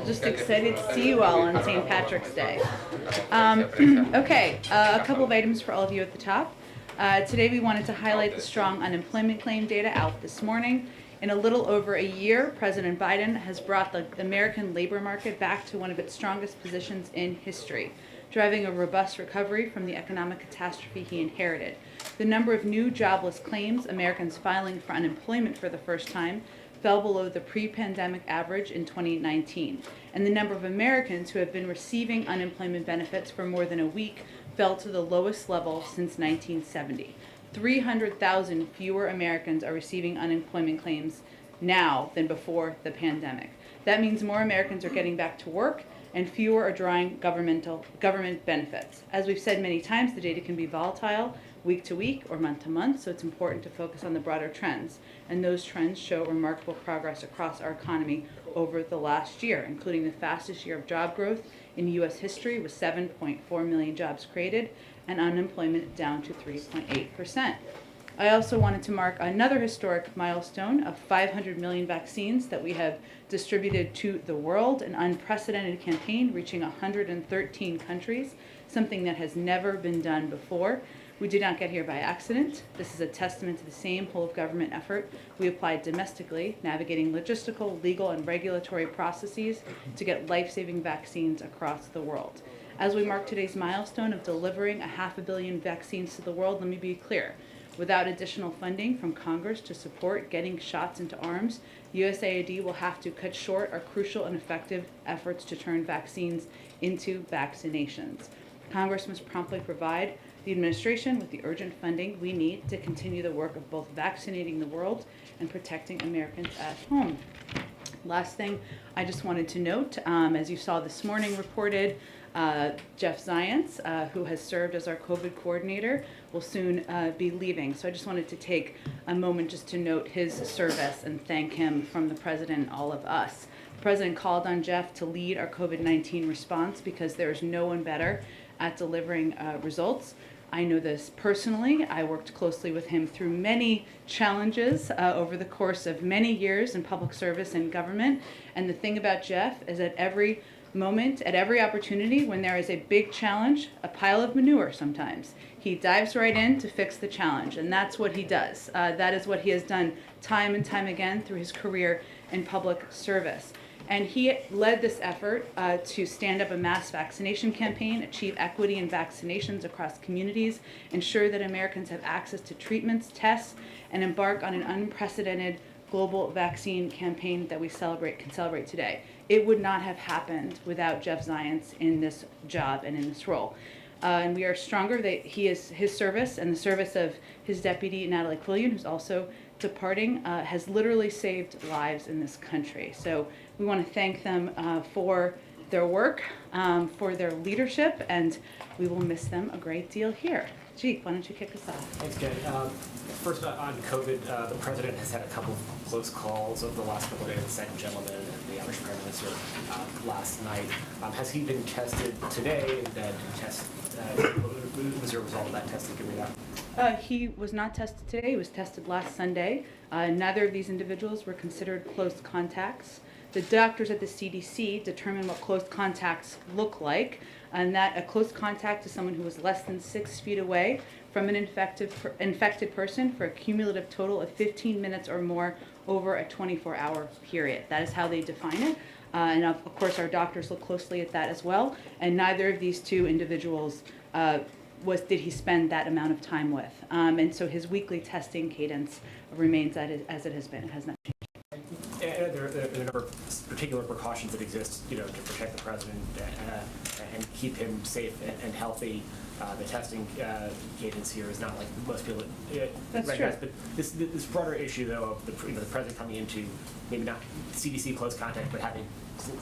Just excited to see you all on St. Patrick's Day. Okay, a couple of items for all of you at the top. Today we wanted to highlight the strong unemployment claim data out this morning. In a little over a year, President Biden has brought the American labor market back to one of its strongest positions in history, driving a robust recovery from the economic catastrophe he inherited. The number of new jobless claims, Americans filing for unemployment for the first time, fell below the pre-pandemic average in 2019, and the number of Americans who have been receiving unemployment benefits for more than a week fell to the lowest level since 1970. 300,000 fewer Americans are receiving unemployment claims now than before the pandemic. That means more Americans are getting back to work and fewer are drawing government benefits. As we've said many times, the data can be volatile week to week or month to month, so it's important to focus on the broader trends. And those trends show remarkable progress across our economy over the last year, including the fastest year of job growth in U.S. history with 7.4 million jobs created and unemployment down to 3.8%. I also wanted to mark another historic milestone of 500 million vaccines that we have distributed to the world, an unprecedented campaign reaching 113 countries, something that has never been done before. We did not get here by accident. This is a testament to the same whole-of-government effort we applied domestically, navigating logistical, legal, and regulatory processes to get life-saving vaccines across the world. As we mark today's milestone of delivering 500 million vaccines to the world, let me be clear. Without additional funding from Congress to support getting shots into arms, USAID will have to cut short our crucial and effective efforts to turn vaccines into vaccinations. Congress must promptly provide the administration with the urgent funding we need to continue the work of both vaccinating the world and protecting Americans at home. Last thing I just wanted to note, as you saw this morning reported, Jeff Zients, who has served as our COVID coordinator, will soon be leaving. So I just wanted to take a moment just to note his service and thank him from the President and all of us. The President called on Jeff to lead our COVID-19 response because there is no one better at delivering results. I know this personally. I worked closely with him through many challenges over the course of many years in public service and government. And the thing about Jeff is at every moment, at every opportunity, when there is a big challenge, a pile of manure sometimes, he dives right in to fix the challenge. And that's what he does. That is what he has done time and time again through his career in public service. And he led this effort to stand up a mass vaccination campaign, achieve equity in vaccinations across communities, ensure that Americans have access to treatments, tests, and embark on an unprecedented global vaccine campaign that we can celebrate today. It would not have happened without Jeff Zients in this job and in this role. And we are stronger that his service and the service of his deputy, Natalie Quillian, who's also departing, has literally saved lives in this country. So we want to thank them for their work, for their leadership, and we will miss them a great deal here. Jeet, why don't you kick us off? Thanks, Jen. First, on COVID, the President has had a couple of close calls over the last couple of days, the second gentleman and the Irish Prime Minister last night. Has he been tested today? And was there a result of that testing coming out? He was not tested today. He was tested last Sunday. Neither of these individuals were considered close contacts. The doctors at the CDC determine what close contacts look like, and that a close contact is someone who was less than 6 feet away from an infected person for a cumulative total of 15 minutes or more over a 24-hour period. That is how they define it. And of course, our doctors look closely at that as well. And neither of these two individuals did he spend that amount of time with. And so his weekly testing cadence remains as it has been. It has not changed. There are a number of particular precautions that exist, to protect the president and keep him safe and healthy. The testing cadence here is not like most people recognize. But this broader issue, though, of the president coming into maybe not CDC close contact, but having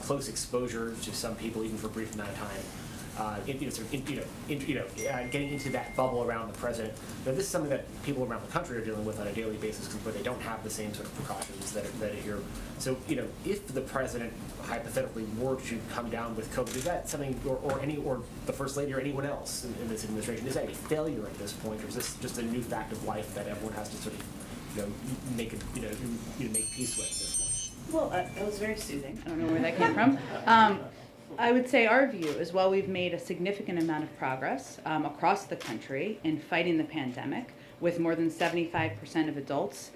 close exposure to some people, even for a brief amount of time. Getting into that bubble around the president. Now, this is something that people around the country are dealing with on a daily basis, but they don't have the same sort of precautions that are here. So, if the president hypothetically were to come down with COVID, is that something, or the First Lady or anyone else in this administration, is that a failure at this point, or is this just a new fact of life that everyone has to sort of, make peace with at this point? Well, that was very soothing. I don't know where that came from. I would say our view is while we've made a significant amount of progress across the country in fighting the pandemic, with more than 75% of adults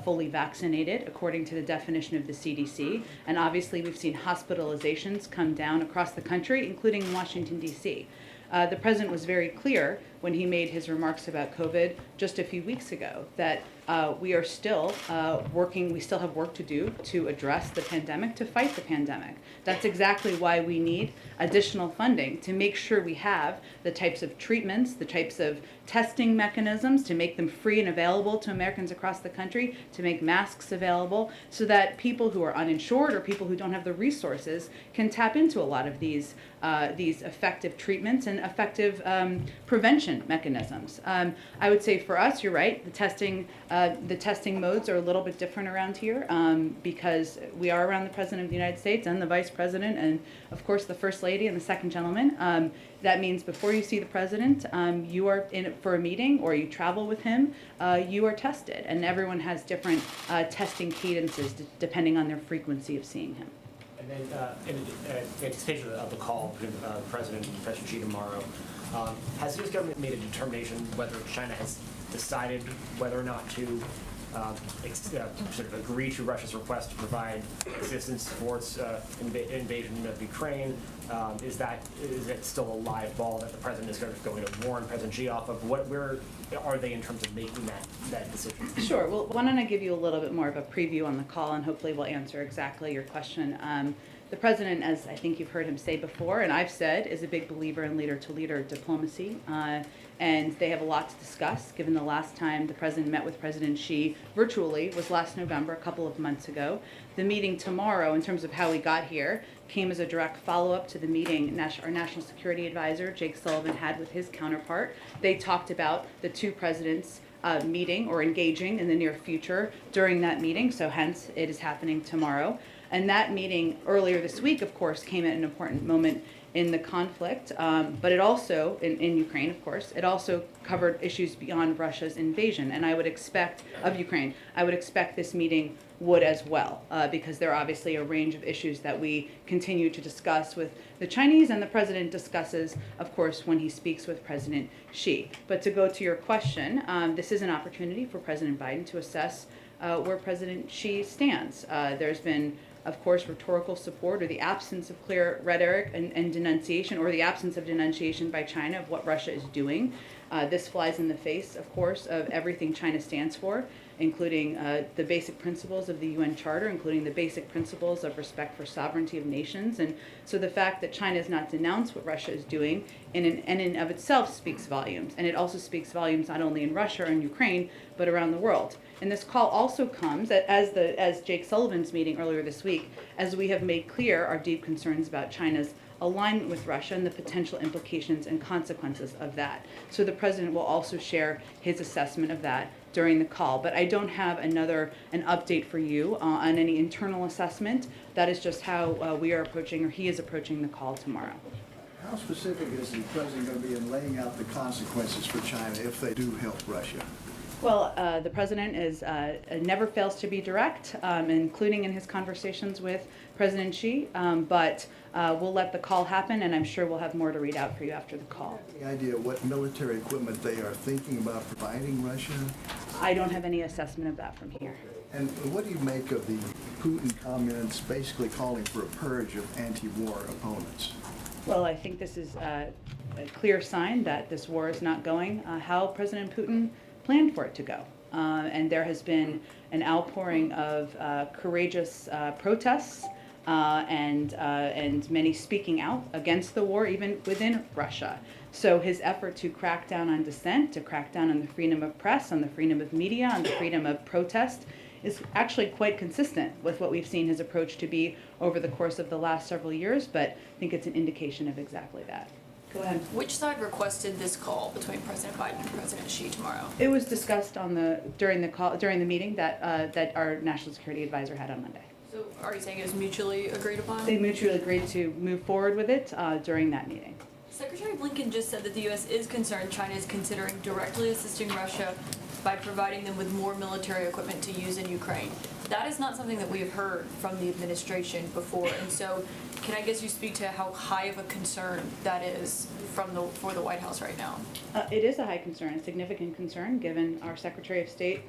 fully vaccinated, according to the definition of the CDC, and obviously we've seen hospitalizations come down across the country, including in Washington, D.C. The president was very clear when he made his remarks about COVID just a few weeks ago that we are still working, we still have work to do to address the pandemic, to fight the pandemic. That's exactly why we need additional funding to make sure we have the types of treatments, the types of testing mechanisms to make them free and available to Americans across the country, to make masks available so that people who are uninsured or people who don't have the resources can tap into a lot of these effective treatments and effective prevention mechanisms. I would say for us, you're right, the testing modes are a little bit different around here because we are around the President of the United States and the Vice President and, of course, the First Lady and the Second Gentleman. That means before you see the President, you are in it for a meeting or you travel with him, you are tested. And everyone has different testing cadences depending on their frequency of seeing him. And then in anticipation of the call between the President and President Xi tomorrow, has the U.S. government made a determination whether China has decided whether or not to sort of agree to Russia's request to provide assistance for its invasion of Ukraine? Is it still a live ball that the President is going to warn President Xi off of? Where are they in terms of making that decision? Sure. Well, why don't I give you a little bit more of a preview on the call, and hopefully we'll answer exactly your question. The President, as I think you've heard him say before, and I've said, is a big believer in leader-to-leader diplomacy, and they have a lot to discuss, given the last time the President met with President Xi virtually was last November, a couple of months ago. The meeting tomorrow, in terms of how we got here, came as a direct follow-up to the meeting our National Security Advisor, Jake Sullivan, had with his counterpart. They talked about the two presidents meeting or engaging in the near future during that meeting, so hence it is happening tomorrow. And that meeting earlier this week, of course, came at an important moment in the conflict, but it also, in Ukraine, of course, it also covered issues beyond Russia's invasion, and I would expect, of Ukraine, I would expect this meeting would as well, because there are obviously a range of issues that we continue to discuss with the Chinese, and the President discusses, of course, when he speaks with President Xi. But to go to your question, this is an opportunity for President Biden to assess where President Xi stands. There's been, of course, rhetorical support or the absence of clear rhetoric and denunciation, or the absence of denunciation by China of what Russia is doing. This flies in the face, of course, of everything China stands for, including the basic principles of the UN Charter, including the basic principles of respect for sovereignty of nations. And so the fact that China has not denounced what Russia is doing in and of itself speaks volumes. And it also speaks volumes not only in Russia and Ukraine, but around the world. And this call also comes, as Jake Sullivan's meeting earlier this week, as we have made clear our deep concerns about China's alignment with Russia and the potential implications and consequences of that. So the President will also share his assessment of that during the call. But I don't have an update for you on any internal assessment. That is just how we are approaching, or he is approaching, the call tomorrow. How specific is the President going to be in laying out the consequences for China if they do help Russia? Well, the President never fails to be direct, including in his conversations with President Xi, but we'll let the call happen, and I'm sure we'll have more to read out for you after the call. Any idea what military equipment they are thinking about providing Russia? I don't have any assessment of that from here. And what do you make of the Putin comments basically calling for a purge of anti-war opponents? Well, I think this is a clear sign that this war is not going how President Putin planned for it to go. And there has been an outpouring of courageous protests and many speaking out against the war, even within Russia. So his effort to crack down on dissent, to crack down on the freedom of press, on the freedom of media, on the freedom of protest, is actually quite consistent with what we've seen his approach to be over the course of the last several years, but I think it's an indication of exactly that. Go ahead. Which side requested this call between President Biden and President Xi tomorrow? It was discussed during the meeting that our National Security Advisor had on Monday. So are you saying it was mutually agreed upon? They mutually agreed to move forward with it during that meeting. Secretary Blinken just said that the U.S. is concerned China is considering directly assisting Russia by providing them with more military equipment to use in Ukraine. That is not something that we have heard from the administration before, and so can I guess you speak to how high of a concern that is for the White House right now? It is a high concern, a significant concern, given our Secretary of State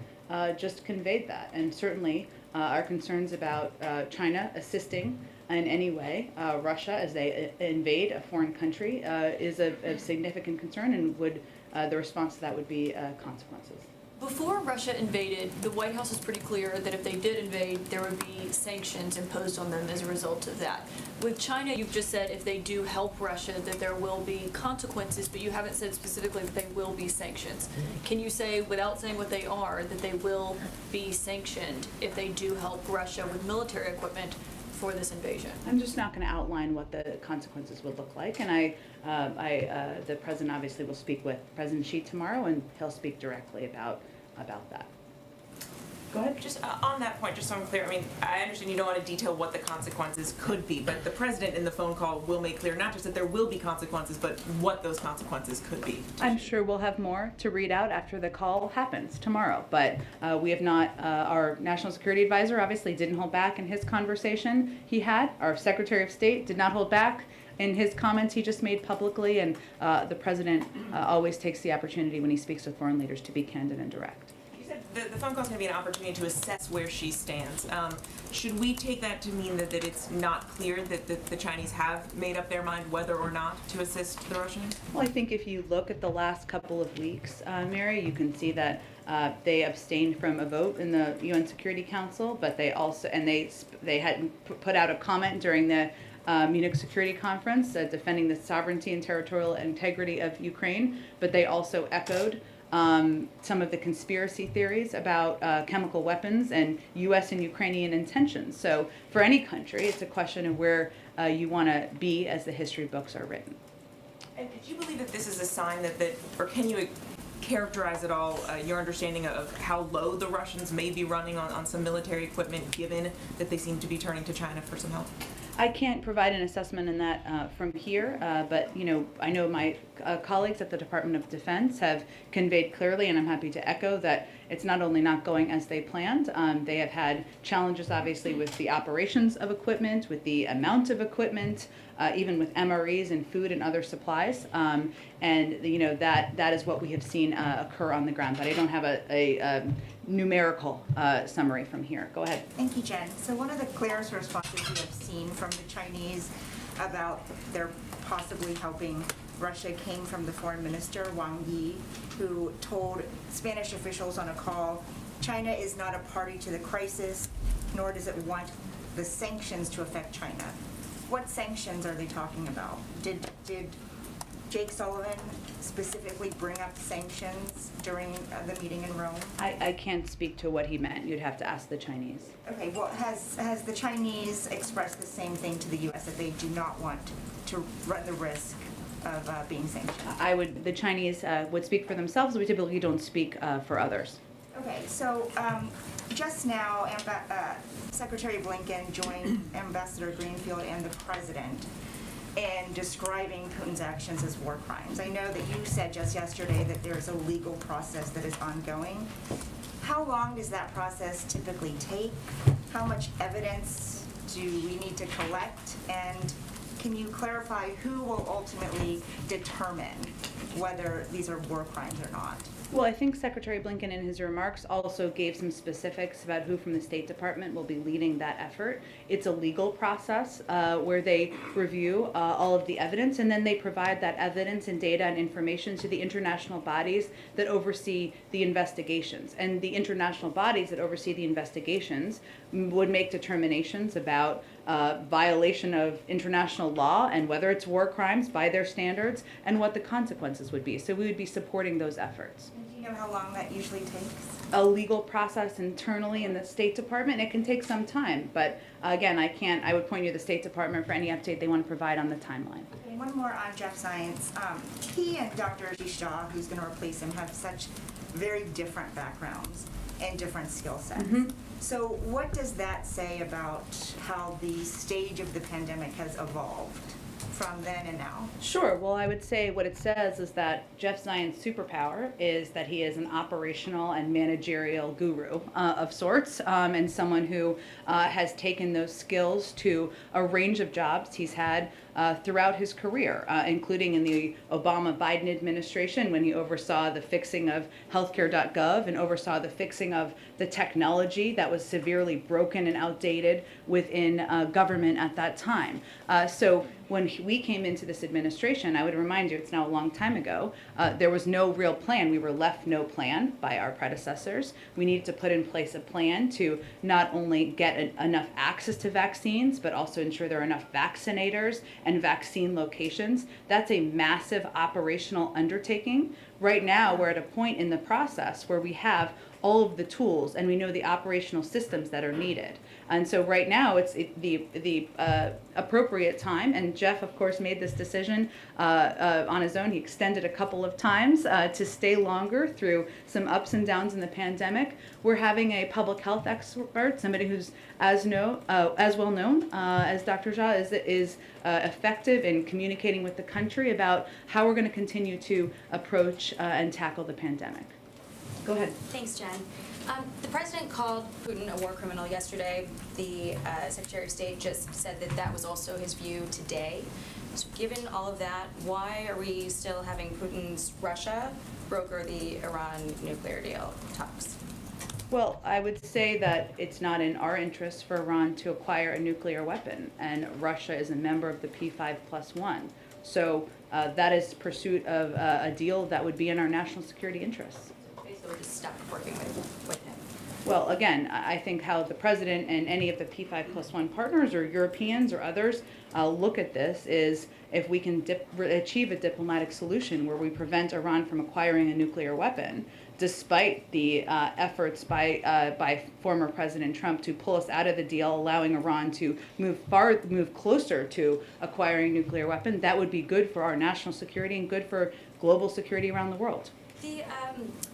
just conveyed that. And certainly our concerns about China assisting in any way Russia as they invade a foreign country is a significant concern, and would the response to that would be consequences. Before Russia invaded, the White House was pretty clear that if they did invade, there would be sanctions imposed on them as a result of that. With China, you've just said if they do help Russia, that there will be consequences, but you haven't said specifically that they will be sanctions. Can you say, without saying what they are, that they will be sanctioned if they do help Russia with military equipment for this invasion? I'm just not going to outline what the consequences would look like, and the president obviously will speak with President Xi tomorrow, and he'll speak directly about that. Go ahead. Just on that point, just so I'm clear, I mean, I understand you don't want to detail what the consequences could be, but the president in the phone call will make clear not just that there will be consequences, but what those consequences could be. I'm sure we'll have more to read out after the call happens tomorrow, but we have not, our National Security Advisor obviously didn't hold back in his conversation he had. Our Secretary of State did not hold back in his comments he just made publicly, and the president always takes the opportunity when he speaks with foreign leaders to be candid and direct. You said the phone call is going to be an opportunity to assess where she stands. Should we take that to mean that it's not clear that the Chinese have made up their mind whether or not to assist the Russians? Well, I think if you look at the last couple of weeks, Mary, you can see that they abstained from a vote in the UN Security Council, but they also, and they had put out a comment during the Munich Security Conference defending the sovereignty and territorial integrity of Ukraine, but they also echoed some of the conspiracy theories about chemical weapons and U.S. and Ukrainian intentions. So for any country, it's a question of where you want to be as the history books are written. And do you believe that this is a sign that or can you characterize at all your understanding of how low the Russians may be running on some military equipment, given that they seem to be turning to China for some help? I can't provide an assessment in that from here, but I know my colleagues at the Department of Defense have conveyed clearly, and I'm happy to echo, that it's not only not going as they planned, they have had challenges obviously with the operations of equipment, with the amount of equipment, even with MREs and food and other supplies, and that is what we have seen occur on the ground, but I don't have a numerical summary from here. Go ahead. Thank you, Jen. So one of the clearest responses we have seen from the Chinese about their possibly helping Russia came from the foreign minister, Wang Yi, who told Spanish officials on a call, China is not a party to the crisis, nor does it want the sanctions to affect China. What sanctions are they talking about? Did Jake Sullivan specifically bring up sanctions during the meeting in Rome? I can't speak to what he meant. You'd have to ask the Chinese. Okay, well, has the Chinese expressed the same thing to the U.S., that they do not want to run the risk of being sanctioned? The Chinese would speak for themselves. We typically don't speak for others. Okay, so just now, Secretary Blinken joined Ambassador Greenfield and the President in describing Putin's actions as war crimes. I know that you said just yesterday that there is a legal process that is ongoing. How long does that process typically take? How much evidence do we need to collect? And can you clarify who will ultimately determine whether these are war crimes or not? Well, I think Secretary Blinken in his remarks also gave some specifics about who from the State Department will be leading that effort. It's a legal process where they review all of the evidence, and then they provide that evidence and data and information to the international bodies that oversee the investigations. And the international bodies that oversee the investigations would make determinations about violation of international law and whether it's war crimes by their standards and what the consequences would be. So we would be supporting those efforts. And do you know how long that usually takes? A legal process internally in the State Department, it can take some time, but again, I would point you to the State Department for any update they want to provide on the timeline. Okay, one more on Jeff Zients. He and Dr. Ashish Jha, who's going to replace him, have such very different backgrounds and different skill sets. Mm-hmm. So what does that say about how the stage of the pandemic has evolved from then and now? Sure. Well, I would say what it says is that Jeff Zion's superpower is that he is an operational and managerial guru of sorts, and someone who has taken those skills to a range of jobs he's had throughout his career, including in the Obama-Biden administration when he oversaw the fixing of healthcare.gov and oversaw the fixing of the technology that was severely broken and outdated within government at that time. So when we came into this administration, I would remind you, it's now a long time ago, there was no real plan. We were left no plan by our predecessors. We needed to put in place a plan to not only get enough access to vaccines, but also ensure there are enough vaccinators and vaccine locations. That's a massive operational undertaking. Right now, we're at a point in the process where we have all of the tools and we know the operational systems that are needed. And so right now it's the appropriate time, and Jeff of course made this decision on his own. He extended a couple of times to stay longer through some ups and downs in the pandemic. We're having a public health expert, somebody who's as well known as Dr. Jha is effective in communicating with the country about how we're going to continue to approach and tackle the pandemic. Go ahead. Thanks, Jen. The president called Putin a war criminal yesterday. The Secretary of State just said that that was also his view today. So given all of that, why are we still having Putin's Russia broker the Iran nuclear deal talks? Well, I would say that it's not in our interest for Iran to acquire a nuclear weapon, and Russia is a member of the P5+1. So that is pursuit of a deal that would be in our national security interests. We'll just stop working with him. Well, again, I think how the president and any of the P5+1 partners or Europeans or others look at this is if we can achieve a diplomatic solution where we prevent Iran from acquiring a nuclear weapon, despite the efforts by former President Trump to pull us out of the deal, allowing Iran to move closer to acquiring a nuclear weapon, that would be good for our national security and good for global security around the world. The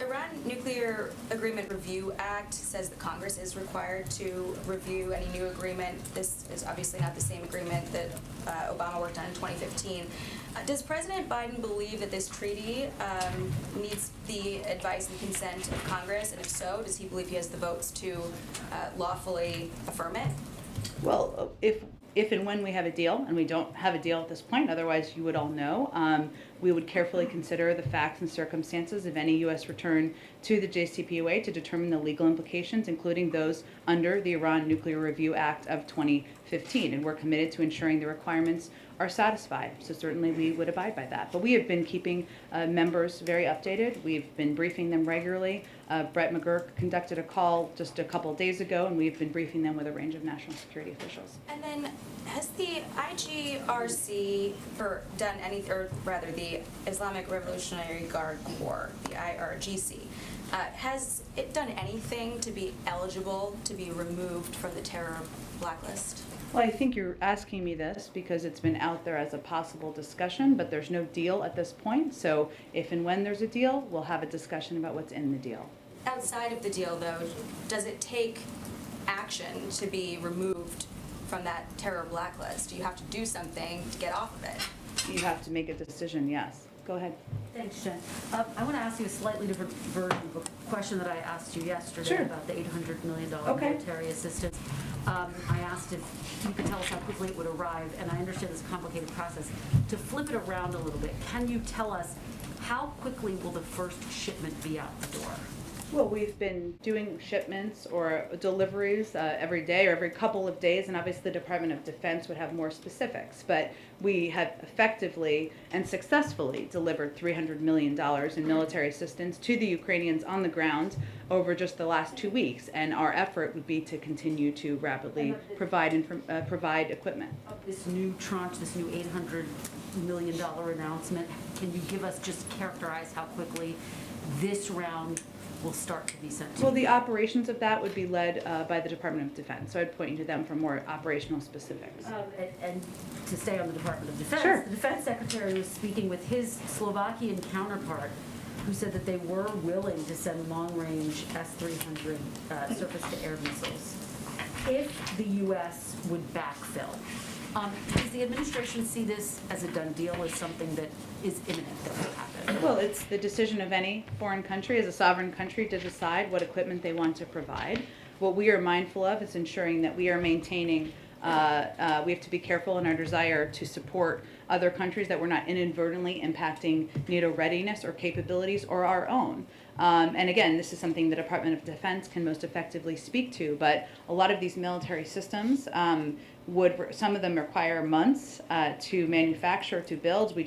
Iran Nuclear Agreement Review Act says that Congress is required to review any new agreement. This is obviously not the same agreement that Obama worked on in 2015. Does President Biden believe that this treaty needs the advice and consent of Congress? And if so, does he believe he has the votes to lawfully affirm it? Well, if and when we have a deal, and we don't have a deal at this point, otherwise you would all know, we would carefully consider the facts and circumstances of any U.S. return to the JCPOA to determine the legal implications, including those under the Iran Nuclear Review Act of 2015. And we're committed to ensuring the requirements are satisfied. So certainly we would abide by that. But we have been keeping members very updated. We've been briefing them regularly. Brett McGurk conducted a call just a couple of days ago, and we've been briefing them with a range of national security officials. And then has the IGRC done anything, or rather the Islamic Revolutionary Guard Corps, the IRGC, has it done anything to be eligible to be removed from the terror blacklist? Well, I think you're asking me this because it's been out there as a possible discussion, but there's no deal at this point. So if and when there's a deal, we'll have a discussion about what's in the deal. Outside of the deal, though, does it take action to be removed from that terror blacklist? Do you have to do something to get off of it? You have to make a decision, yes. Go ahead. Thanks, Jen. I want to ask you a slightly different version of a question that I asked you yesterday Sure. about the $800 million Okay. military assistance. I asked if you could tell us how quickly it would arrive, and I understand this complicated process. To flip it around a little bit, can you tell us how quickly will the first shipment be out the door? Well, we've been doing shipments or deliveries every day or every couple of days, and obviously the Department of Defense would have more specifics. But we have effectively and successfully delivered $300 million in military assistance to the Ukrainians on the ground over just the last 2 weeks, and our effort would be to continue to rapidly provide equipment. This new tranche, this new $800 million announcement, can you just characterize how quickly this round will start to be sent to Well, you? the operations of that would be led by the Department of Defense, so I'd point you to them for more operational specifics. And to stay on the Department of Defense, Sure. the Defense Secretary was speaking with his Slovakian counterpart, who said that they were willing to send long-range S-300 surface-to-air missiles if the U.S. would backfill. Does the administration see this as a done deal, as something that is imminent that will happen? Well, it's the decision of any foreign country as a sovereign country to decide what equipment they want to provide. What we are mindful of is ensuring that we are maintaining, we have to be careful in our desire to support other countries, that we're not inadvertently impacting NATO readiness or capabilities or our own. And again, this is something the Department of Defense can most effectively speak to, but a lot of these military systems some of them require months to manufacture, to build. We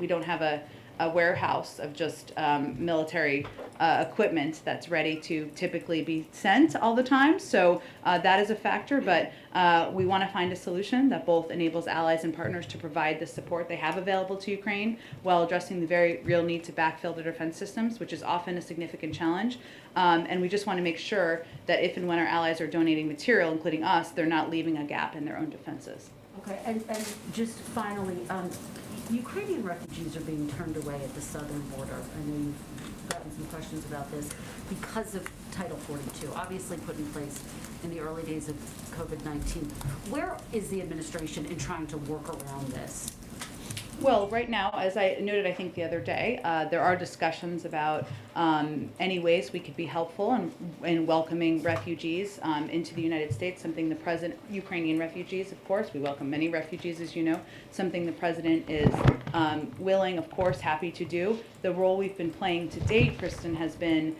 don't have a warehouse of just military equipment that's ready to typically be sent all the time. So that is a factor, but we want to find a solution that both enables allies and partners to provide the support they have available to Ukraine while addressing the very real need to backfill their defense systems, which is often a significant challenge. And we just want to make sure that if and when our allies are donating material, including us, they're not leaving a gap in their own defenses. Okay, and just finally, Ukrainian refugees are being turned away at the southern border. I know you've gotten some questions about this because of Title 42, obviously put in place in the early days of COVID-19. Where is the administration in trying to work around this? Well, right now, as I noted, I think the other day, there are discussions about any ways we could be helpful in welcoming refugees into the United States, something the president, Ukrainian refugees, of course, we welcome many refugees, as you know, something the president is willing, of course, happy to do. The role we've been playing to date, Kristen, has been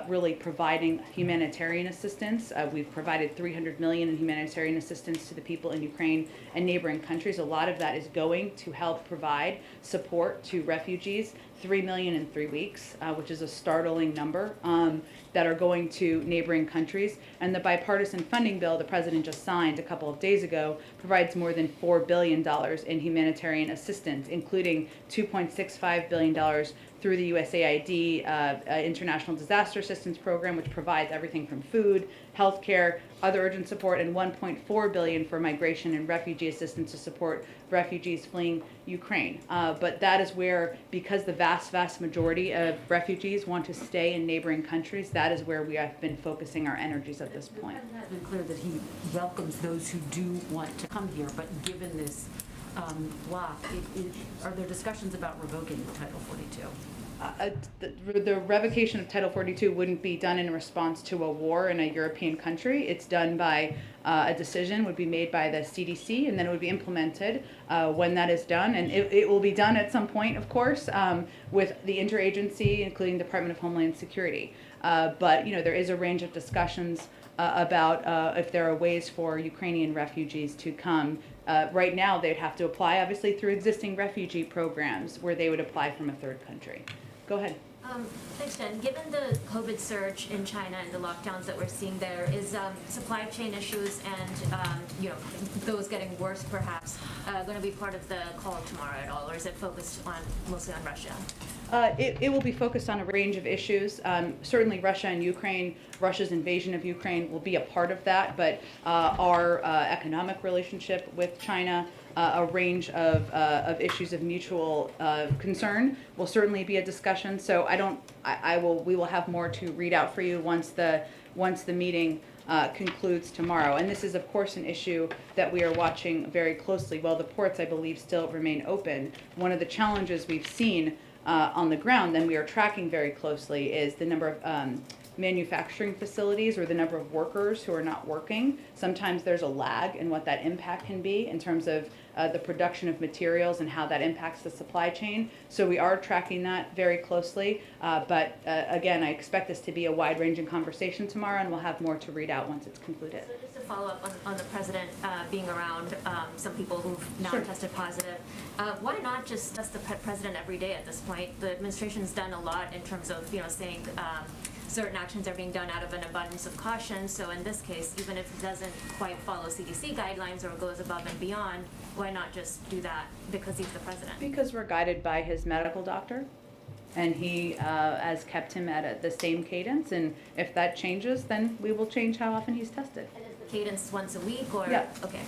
really providing humanitarian assistance. We've provided $300 million in humanitarian assistance to the people in Ukraine and neighboring countries. A lot of that is going to help provide support to refugees. 3 million in 3 weeks, which is a startling number, that are going to neighboring countries. And the bipartisan funding bill the president just signed a couple of days ago provides more than $4 billion in humanitarian assistance, including $2.65 billion through the USAID International Disaster Assistance Program, which provides everything from food, healthcare, other urgent support, and $1.4 billion for migration and refugee assistance to support refugees fleeing Ukraine. But that is where, because the vast majority of refugees want to stay in neighboring countries, that is where we have been focusing our energies at this point. It has been clear that he welcomes those who do want to come here, but given this block, are there discussions about revoking Title 42? The revocation of Title 42 wouldn't be done in response to a war in a European country. It's done by a decision would be made by the CDC, and then it would be implemented when that is done. And it will be done at some point, of course, with the interagency, including the Department of Homeland Security. But there is a range of discussions about if there are ways for Ukrainian refugees to come. Right now, they'd have to apply, obviously, through existing refugee programs where they would apply from a third country. Go ahead. Thanks, Jen. Given the COVID surge in China and the lockdowns that we're seeing there, is supply chain issues and those getting worse perhaps going to be part of the call tomorrow at all, or is it focused mostly on Russia? It will be focused on a range of issues. Certainly Russia and Ukraine, Russia's invasion of Ukraine will be a part of that, but our economic relationship with China, a range of issues of mutual concern will certainly be a discussion. So we will have more to read out for you once the meeting concludes tomorrow. And this is, of course, an issue that we are watching very closely. While the ports, I believe, still remain open, one of the challenges we've seen on the ground, and we are tracking very closely, is the number of manufacturing facilities or the number of workers who are not working. Sometimes there's a lag in what that impact can be in terms of the production of materials and how that impacts the supply chain. So we are tracking that very closely. But again, I expect this to be a wide-ranging conversation tomorrow, and we'll have more to read out once it's concluded. So just to follow up on the president being around some people who've now Sure. tested positive, why not just test the president every day at this point? The administration's done a lot in terms of saying certain actions are being done out of an abundance of caution. So in this case, even if it doesn't quite follow CDC guidelines or goes above and beyond, why not just do that because he's the president? Because we're guided by his medical doctor, and he has kept him at the same cadence. And if that changes, then we will change how often he's tested. And is the cadence once a week or? Yeah. Okay.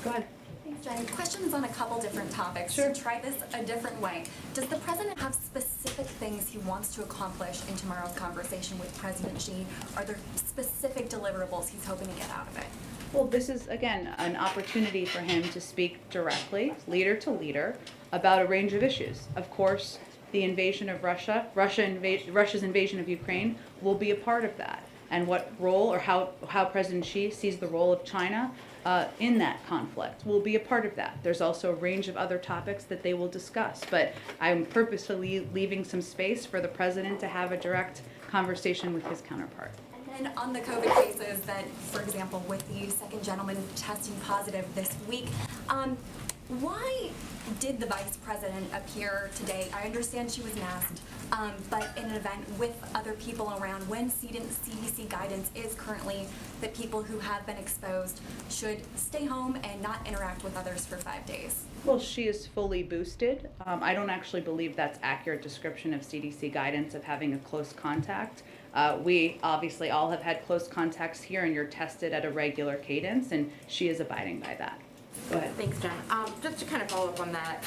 Go ahead. Thanks, Jen. Questions on a couple different topics. Sure. To try this a different way. Does the president have specific things he wants to accomplish in tomorrow's conversation with President Xi? Are there specific deliverables he's hoping to get out of it? Well, this is, again, an opportunity for him to speak directly, leader to leader, about a range of issues. Of course, the invasion of Russia's invasion of Ukraine will be a part of that. And what role or how President Xi sees the role of China in that conflict will be a part of that. There's also a range of other topics that they will discuss, but I'm purposefully leaving some space for the president to have a direct conversation with his counterpart. And then on the COVID cases that, for example, with the second gentleman testing positive this week, why did the vice president appear today? I understand she was masked, but in an event with other people around, when CDC guidance is currently that people who have been exposed should stay home and not interact with others for 5 days. Well, she is fully boosted. I don't actually believe that's accurate description of CDC guidance of having a close contact. We obviously all have had close contacts here, and you're tested at a regular cadence, and she is abiding by that. Go ahead. Thanks, Jen. Just to kind of follow up on that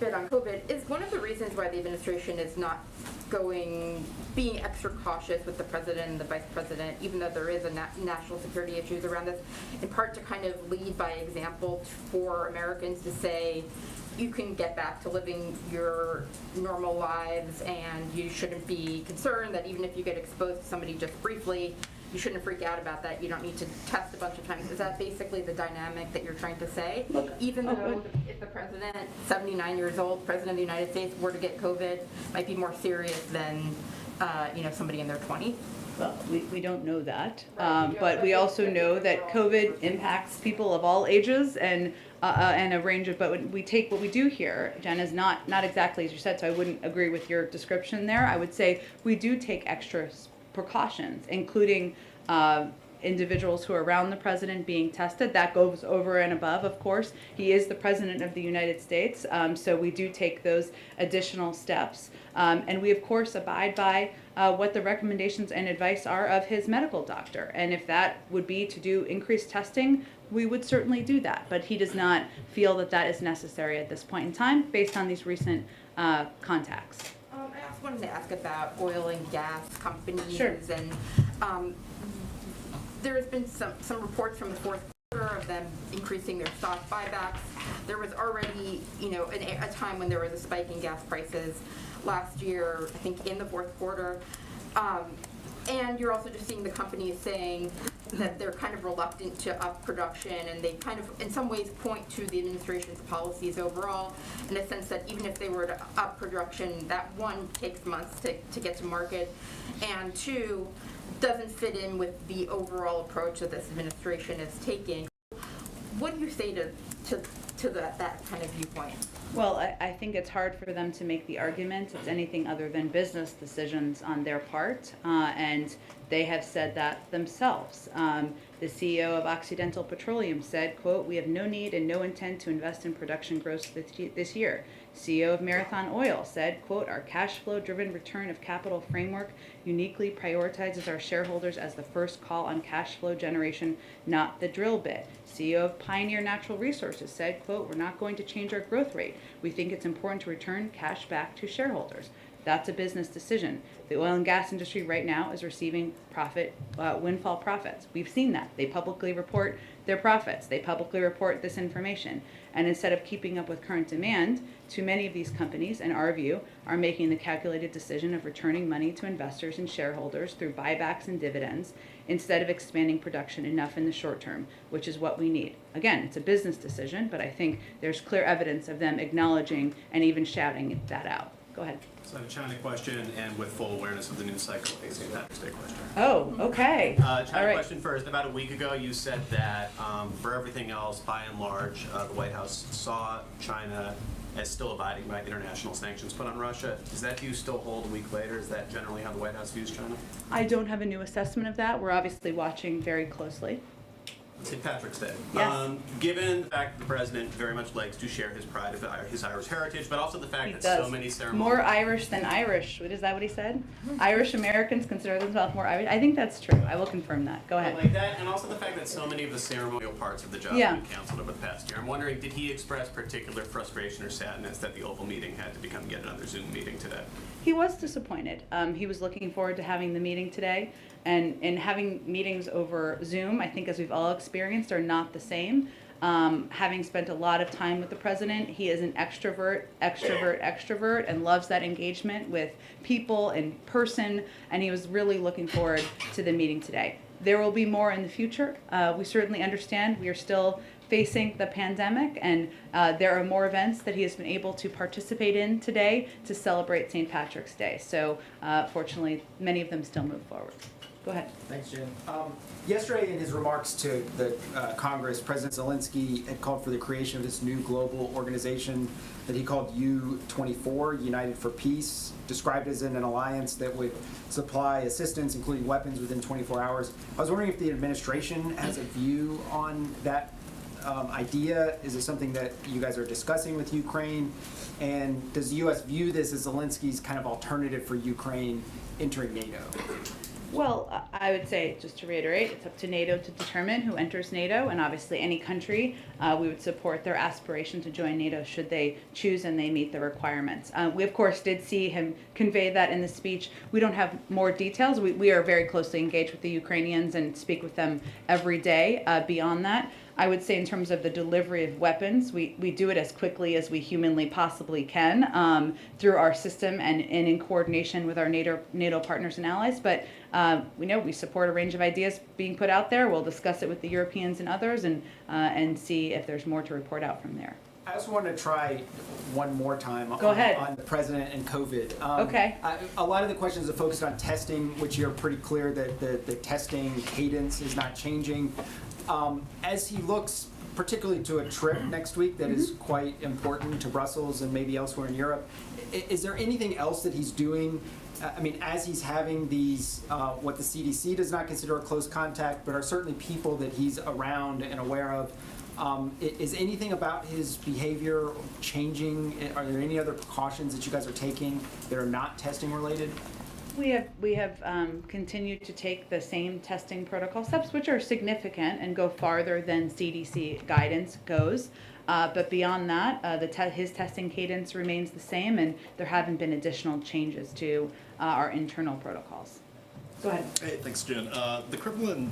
bit on COVID, is one of the reasons why the administration is not being extra cautious with the president and the vice president, even though there is a national security issues around this, in part to kind of lead by example for Americans to say, you can get back to living your normal lives and you shouldn't be concerned that even if you get exposed to somebody just briefly, you shouldn't freak out about that. You don't need to test a bunch of times. Is that basically the dynamic that you're trying to say? Even though if the president, 79 years old, president of the United States, were to get COVID, might be more serious than somebody in their 20s? Well, we don't know that, but we also know that COVID impacts people of all ages and a range of. But what we do here, Jen, is not exactly as you said. So I wouldn't agree with your description there. I would say we do take extra precautions, including individuals who are around the president being tested. That goes over and above, of course. He is the president of the United States, so we do take those additional steps. And we, of course, abide by what the recommendations and advice are of his medical doctor. And if that would be to do increased testing, we would certainly do that. But he does not feel that that is necessary at this point in time based on these recent contacts. I also wanted to ask about oil and gas companies. Sure. And there has been some reports from the fourth quarter of them increasing their stock buybacks. There was already, a time when there was a spike in gas prices last year, I think in the fourth quarter. And you're also just seeing the companies saying that they're kind of reluctant to up production, and they kind of, in some ways, point to the administration's policies overall, in a sense that even if they were to up production, that one, takes months to get to market, and two, doesn't fit in with the overall approach that this administration is taking. What do you say to that kind of viewpoint? Well, I think it's hard for them to make the argument it's anything other than business decisions on their part, and they have said that themselves. The CEO of Occidental Petroleum said, quote, "We have no need and no intent to invest in production growth this year." CEO of Marathon Oil said, quote, "Our cash flow driven return of capital framework uniquely prioritizes our shareholders as the first call on cash flow generation, not the drill bit." CEO of Pioneer Natural Resources said, quote, "We're not going to change our growth rate. We think it's important to return cash back to shareholders." That's a business decision. The oil and gas industry right now is receiving windfall profits. We've seen that. They publicly report their profits. They publicly report this information. And instead of keeping up with current demand, too many of these companies, in our view, are making the calculated decision of returning money to investors and shareholders through buybacks and dividends instead of expanding production enough in the short term, which is what we need. Again, it's a business decision, but I think there's clear evidence of them acknowledging and even shouting that out. Go ahead. So I have a China question, and with full awareness of the news cycle, a St. Patrick's Day question. Oh, okay. China All right. question first. About a week ago, you said that for everything else, by and large, the White House saw China as still abiding by international sanctions put on Russia. Does that view still hold a week later? Is that generally how the White House views China? I don't have a new assessment of that. We're obviously watching very closely. St. Patrick's Day. Yes. Given the fact that the president very much likes to share his pride of his Irish heritage, but also the fact He that does. so many ceremonies... More Irish than Irish. Is that what he said? Irish Americans consider themselves more Irish. I think that's true. I will confirm that. Go ahead. Like that, and also the fact that so many of the ceremonial parts of the job have been canceled over the past year. I'm wondering, did he express particular frustration or sadness that the Oval meeting had to become yet another Zoom meeting today? He was disappointed. He was looking forward to having the meeting today, And having meetings over Zoom, I think as we've all experienced, are not the same. Having spent a lot of time with the president, he is an extrovert, and loves that engagement with people in person, and he was really looking forward to the meeting today. There will be more in the future. We certainly understand we are still facing the pandemic, and there are more events that he has been able to participate in today to celebrate St. Patrick's Day. So fortunately, many of them still move forward. Go ahead. Thanks, Jen. Yesterday, in his remarks to the Congress, President Zelensky had called for the creation of this new global organization that he called U-24, United for Peace, described as an alliance that would supply assistance, including weapons, within 24 hours. I was wondering if the administration has a view on that idea. Is it something that you guys are discussing with Ukraine? And does the U.S. view this as Zelensky's kind of alternative for Ukraine entering NATO? Well, I would say, just to reiterate, it's up to NATO to determine who enters NATO, and obviously any country, we would support their aspiration to join NATO should they choose and they meet the requirements. We, of course, did see him convey that in the speech. We don't have more details. We are very closely engaged with the Ukrainians and speak with them every day. Beyond that, I would say in terms of the delivery of weapons, we do it as quickly as we humanly possibly can through our system and in coordination with our NATO partners and allies. But we know we support a range of ideas being put out there. We'll discuss it with the Europeans and others and see if there's more to report out from there. I also want to try one more time Go ahead. On the president and COVID. Okay. A lot of the questions are focused on testing, which you're pretty clear that the testing cadence is not changing. As he looks particularly to a trip next week that is quite important to Brussels and maybe elsewhere in Europe, is there anything else that he's doing? I mean, as he's having these, what the CDC does not consider a close contact, but are certainly people that he's around and aware of, is anything about his behavior changing? Are there any other precautions that you guys are taking that are not testing related? We have continued to take the same testing protocol steps, which are significant and go farther than CDC guidance goes. But beyond that, his testing cadence remains the same, and there haven't been additional changes to our internal protocols. Go ahead. Hey, thanks, Jen. The Kremlin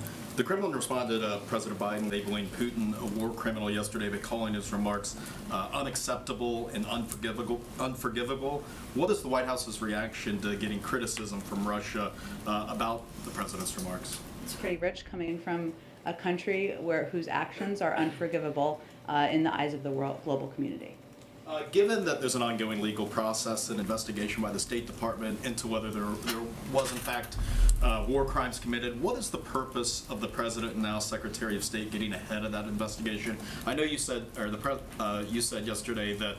responded to President Biden labeling Putin a war criminal yesterday by calling his remarks unacceptable and unforgivable. What is the White House's reaction to getting criticism from Russia about the president's remarks? It's pretty rich coming from a country whose actions are unforgivable in the eyes of the global community. Given that there's an ongoing legal process and investigation by the State Department into whether there was in fact war crimes committed, what is the purpose of the President and now Secretary of State getting ahead of that investigation? I know you said, or you said yesterday that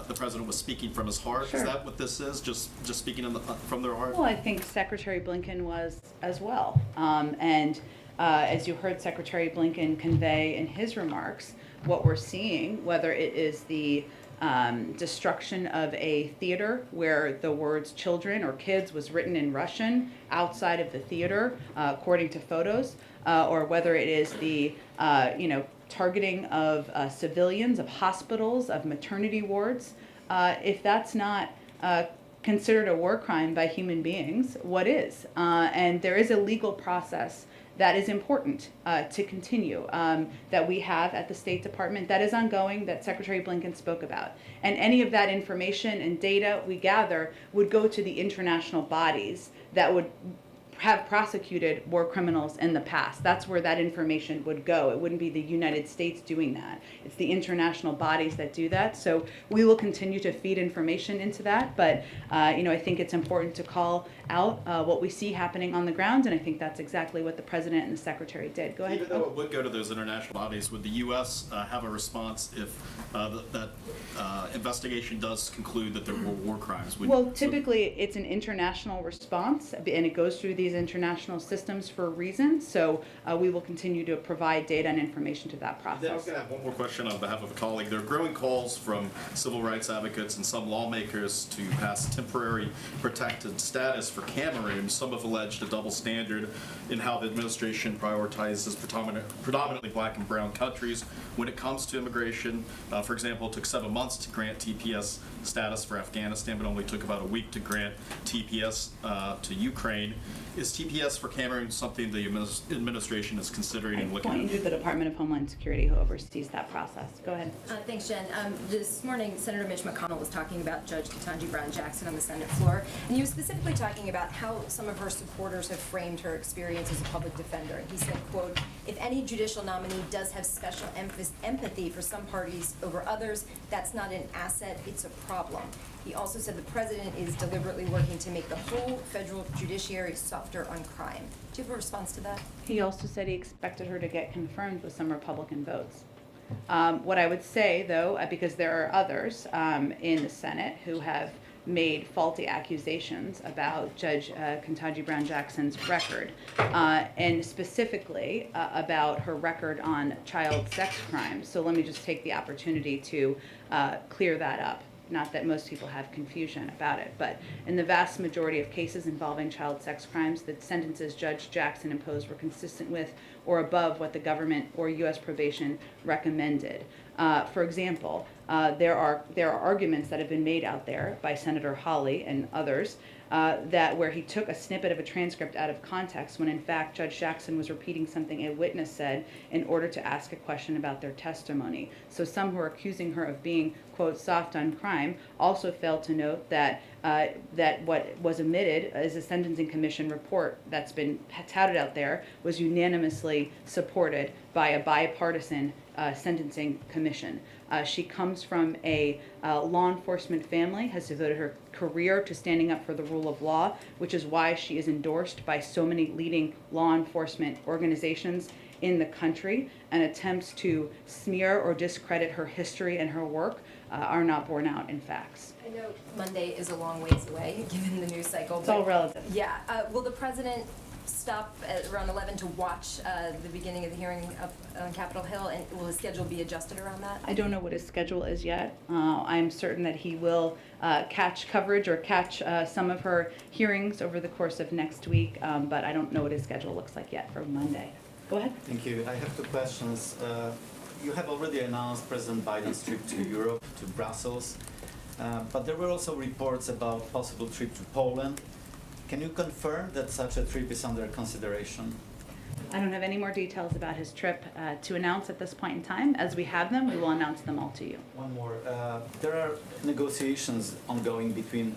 the President was speaking from his heart. Sure. Is that what this is? Just speaking from their heart? Well, I think Secretary Blinken was as well. As you heard Secretary Blinken convey in his remarks, what we're seeing, whether it is the destruction of a theater where the words children or kids was written in Russian outside of the theater, according to photos, or whether it is the targeting of civilians, of hospitals, of maternity wards. If that's not considered a war crime by human beings, what is? And there is a legal process that is important to continue, that we have at the State Department, that is ongoing, that Secretary Blinken spoke about. And any of that information and data we gather would go to the international bodies that would have prosecuted war criminals in the past. That's where that information would go. It wouldn't be the United States doing that. It's the international bodies that do that. So we will continue to feed information into that. But I think it's important to call out what we see happening on the ground, and I think that's exactly what the President and the Secretary did. Go ahead. Even though it would go to those international bodies, would the U.S. Have a response if that investigation does conclude that there were war crimes? Typically it's an international response, and it goes through these international systems for a reason. So we will continue to provide data and information to that process. Then I was going to have one more question on behalf of a colleague. There are growing calls from civil rights advocates and some lawmakers to pass temporary protected status for Cameroon. Some have alleged a double standard in how the administration prioritizes predominantly black and brown countries when it comes to immigration. For example, it took 7 months to grant TPS status for Afghanistan, but only took about a week to grant TPS to Ukraine. is TPS for Cameroon something the administration is considering and looking Point at? you to the Department of Homeland Security who oversees that process. Go ahead. Thanks, Jen. This morning, Senator Mitch McConnell was talking about Judge Ketanji Brown Jackson on the Senate floor, and he was specifically talking about how some of her supporters have framed her experience as a public defender. And he said, quote, "If any judicial nominee does have special empathy for some parties over others, that's not an asset, it's a problem." He also said the president is deliberately working to make the whole federal judiciary softer on crime. Do you have a response to that? He also said he expected her to get confirmed with some Republican votes. What I would say, though, because there are others in the Senate who have made faulty accusations about Judge Ketanji Brown Jackson's record, and specifically about her record on child sex crimes. So let me just take the opportunity to clear that up. Not that most people have confusion about it, but in the vast majority of cases involving child sex crimes, the sentences Judge Jackson imposed were consistent with or above what the government or U.S. probation recommended. For example, there are arguments that have been made out there by Senator Hawley and others that where he took a snippet of a transcript out of context when in fact Judge Jackson was repeating something a witness said in order to ask a question about their testimony. So some who are accusing her of being, quote, soft on crime also failed to note that that what was omitted is a Sentencing Commission report that's been touted out there was unanimously supported by a bipartisan sentencing commission. She comes from a law enforcement family, has devoted her career to standing up for the rule of law, which is why she is endorsed by so many leading law enforcement organizations in the country, and attempts to smear or discredit her history and her work are not borne out in facts. I know Monday is a long ways away, given the news cycle. It's all relative. Yeah. Will the president stop at around 11 to watch the beginning of the hearing up on Capitol Hill, and will his schedule be adjusted around that? I don't know what his schedule is yet. I'm certain that he will catch coverage or catch some of her hearings over the course of next week, but I don't know what his schedule looks like yet for Monday. Go ahead. Thank you. I have two questions. You have already announced President Biden's trip to Europe, to Brussels, but there were also reports about possible trip to Poland. Can you confirm that such a trip is under consideration? I don't have any more details about his trip to announce at this point in time. As we have them, we will announce them all to you. One more. There are negotiations ongoing between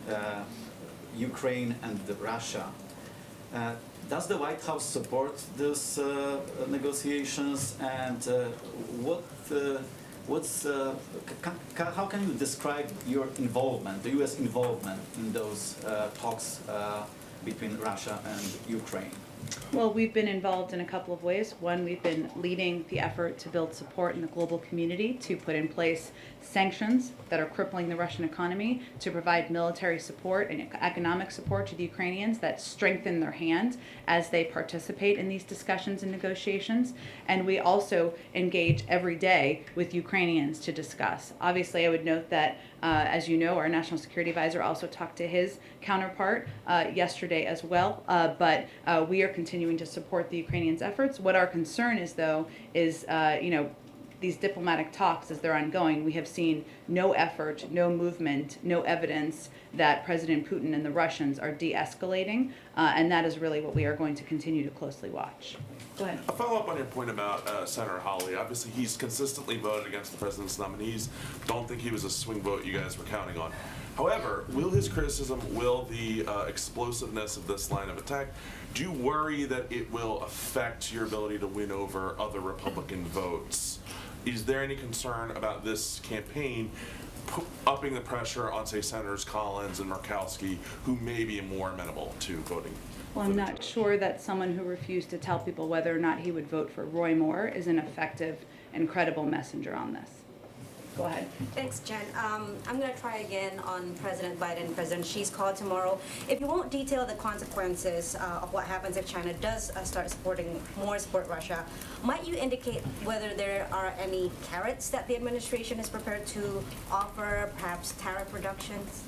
Ukraine and Russia. Does the White House support those negotiations, and how can you describe your involvement, the U.S. involvement in those talks between Russia and Ukraine? Well, we've been involved in a couple of ways. One, we've been leading the effort to build support in the global community to put in place sanctions that are crippling the Russian economy, to provide military support and economic support to the Ukrainians that strengthen their hand as they participate in these discussions and negotiations. And we also engage every day with Ukrainians to discuss. Obviously, I would note that, as you know, our National Security Advisor also talked to his counterpart yesterday as well, but we are continuing to support the Ukrainians' efforts. What our concern is, though, is, these diplomatic talks, as they're ongoing, we have seen no effort, no movement, no evidence that President Putin and the Russians are de-escalating, and that is really what we are going to continue to closely watch. Go ahead. A follow-up on your point about Senator Hawley. Obviously, he's consistently voted against the president's nominees. Don't think he was a swing vote you guys were counting on. However, will his criticism, will the explosiveness of this line of attack, do you worry that it will affect your ability to win over other Republican votes? Is there any concern about this campaign upping the pressure on, say, Senators Collins and Murkowski, who may be more amenable to voting? Well, I'm not sure that someone who refused to tell people whether or not he would vote for Roy Moore is an effective and credible messenger on this. Go ahead. Thanks, Jen. I'm going to try again on President Biden, President Xi's call tomorrow. If you won't detail the consequences of what happens if China does start support Russia, might you indicate whether there are any carrots that the administration is prepared to offer, perhaps tariff reductions?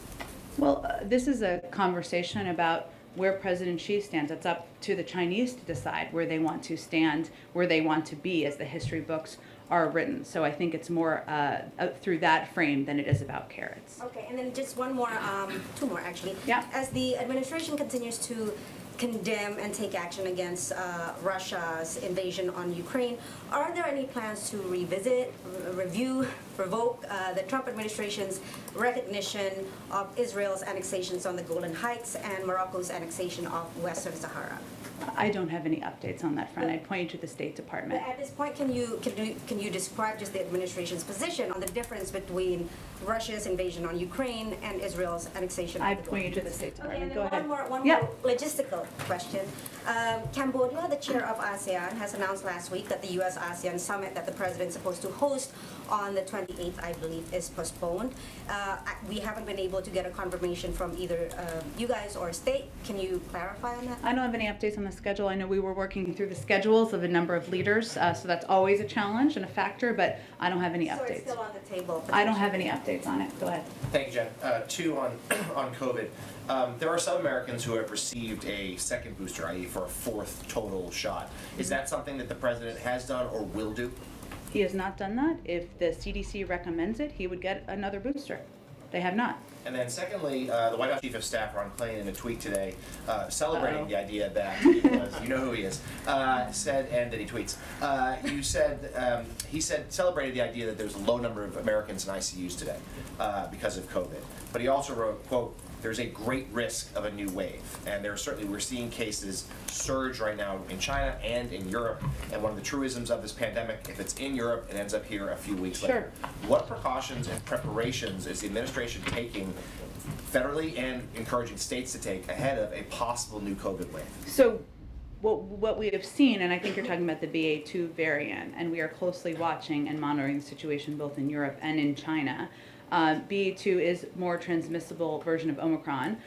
Well, this is a conversation about where President Xi stands. It's up to the Chinese to decide where they want to stand, where they want to be as the history books are written. So I think it's more through that frame than it is about carrots. Okay, and then just one more, two more actually. Yeah. As the administration continues to condemn and take action against Russia's invasion on Ukraine. Are there any plans to revisit, revoke the Trump administration's recognition of Israel's annexations on the Golan Heights and Morocco's annexation of Western Sahara? I don't have any updates on that front. I'd point you to the State Department. But at this point, can you describe just the administration's position on the difference between Russia's invasion on Ukraine and Israel's annexation? I'd point you to the State Department. Okay, and Go then ahead. one more logistical question. Cambodia, the chair of ASEAN, has announced last week that the U.S.-ASEAN summit that the president is supposed to host on the 28th, I believe, is postponed. We haven't been able to get a confirmation from either you guys or state. Can you clarify on that? I don't have any updates on the schedule. I know we were working through the schedules of a number of leaders, so that's always a challenge and a factor, but I don't have any So it's updates. still on the table? I don't have any updates on it. Go ahead. Thank you, Jen. Two on COVID. There are some Americans who have received a second booster, i.e. for a fourth total shot. Is that something that the president has done or will do? He has not done that. If the CDC recommends it, he would get another booster. They have not. And then secondly, the White House Chief of Staff, Ron Klain, in a tweet today, celebrating the idea that he was, you know who he is, said, and that he tweets, he said, celebrated the idea that there's a low number of Americans in ICUs today because of COVID. But he also wrote, quote, there's a great risk of a new wave. And we're seeing cases surge right now in China and in Europe. And one of the truisms of this pandemic, if it's in Europe, it ends up here a few weeks later. What precautions and preparations is the administration taking federally and encouraging states to take ahead of a possible new COVID wave? So what we have seen, and I think you're talking about the BA.2 variant, and we are closely watching and monitoring the situation both in Europe and in China. BA.2 is more transmissible version of Omicron.